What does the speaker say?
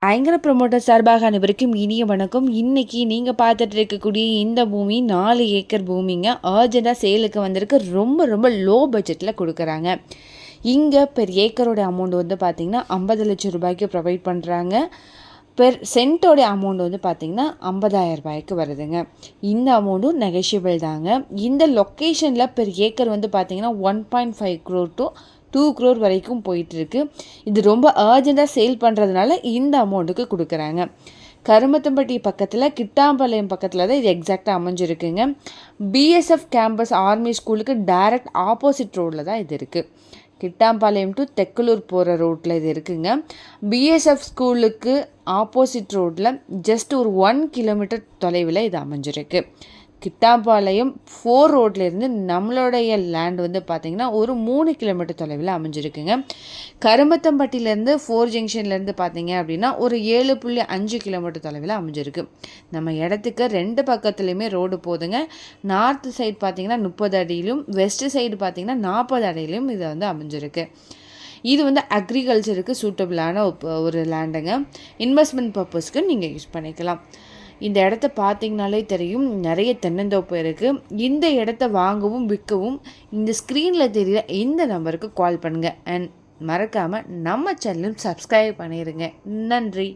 ஐங்கர promoter சார்பாக அனைவருக்கும் இனிய வணக்கம். இன்றைக்கி நீங்கள் பார்த்துட்டு இருக்கக்கூடிய இந்த பூமி 4 ஏக்கர் பூமிங்க. அர்ஜெண்டாக சேலுக்கு வந்திருக்கு. ரொம்ப ரொம்ப லோ பட்ஜெட்டில் கொடுக்குறாங்க. இங்கே பெர் ஏக்கரோட அமௌண்ட் வந்து பார்த்திங்கன்னா 50 லட்சம் ரூபாய்க்கு ப்ரொவைட் பண்ணுறாங்க. பெர் சென்ட்டோட அமௌண்ட் வந்து பார்த்திங்கன்னா 50,000 ரூபாய்க்கு வருதுங்க. இந்த அமௌண்ட்டும் நெகஷியபிள் தாங்க. இந்த லொக்கேஷனில் பெர் ஏக்கர் வந்து பார்த்திங்கன்னா 1.5 crore to 2 crore வரைக்கும் போயிட்டுருக்கு. இது ரொம்ப அர்ஜெண்ட்டாக சேல் பண்ணுறதுனால இந்த அமௌண்ட்டுக்கு கொடுக்குறாங்க. கருமத்தம்பட்டி பக்கத்தில் கிட்டாம்பாளையம் பக்கத்தில் தான் இது எக்ஸாக்டாக அமைஞ்சிருக்குங்க. பிஎஸ்எஃப் கேம்பஸ் ஆர்மி ஸ்கூலுக்கு டைரக்ட் ஆப்போசிட் ரோடில் தான் இது இருக்குது. கிட்டாம்பாளையம் டு தெக்கலூர் போகிற ரோட்டில் இது இருக்குங்க. பிஎஸ்எஃப் ஸ்கூலுக்கு ஆப்போசிட் ரோட்டில் ஜஸ்ட் ஒரு 1 கிலோமீட்டர் தொலைவில் இது அமைஞ்சிருக்கு. கிட்டாம்பாளையம் 4 ரோட்லேருந்து நம்மளுடைய லேண்ட் வந்து பார்த்திங்கன்னா ஒரு 3 கிலோமீட்டர் தொலைவில் அமைஞ்சிருக்குங்க. கருமத்தம்பட்டியிலேருந்து 4 ஜங்ஷன்லேருந்து பார்த்திங்க அப்படின்னா ஒரு 7.5 கிலோமீட்டர் தொலைவில் அமைஞ்சிருக்கு. நம்ம இடத்துக்கு 2 பக்கத்துலேயுமே ரோடு போதுங்க. நார்த் சைடு பார்த்திங்கன்னா 30 அடியிலும் வெஸ்ட் சைடு பார்த்திங்கன்னா 40 அடியிலும் இது வந்து அமைஞ்சிருக்கு. இது வந்து அக்ரிகல்ச்சருக்கு சூட்டபிளான ஒரு லேண்டுங்க. இன்வெஸ்ட்மெண்ட் பர்பஸ்க்கு நீங்கள் யூஸ் பண்ணிக்கலாம். இந்த இடத்த பார்த்திங்கனாலே தெரியும், நிறைய தென்னந்தோப்பு இருக்குது. இந்த இடத்த வாங்கவும் விற்கவும் இந்த ஸ்க்ரீனில் தெரிகிற இந்த நம்பருக்கு கால் பண்ணுங்கள். அண்ட் மறக்காமல் நம்ம சேனலும் சப்ஸ்கிரைப் பண்ணிடுங்க. நன்றி.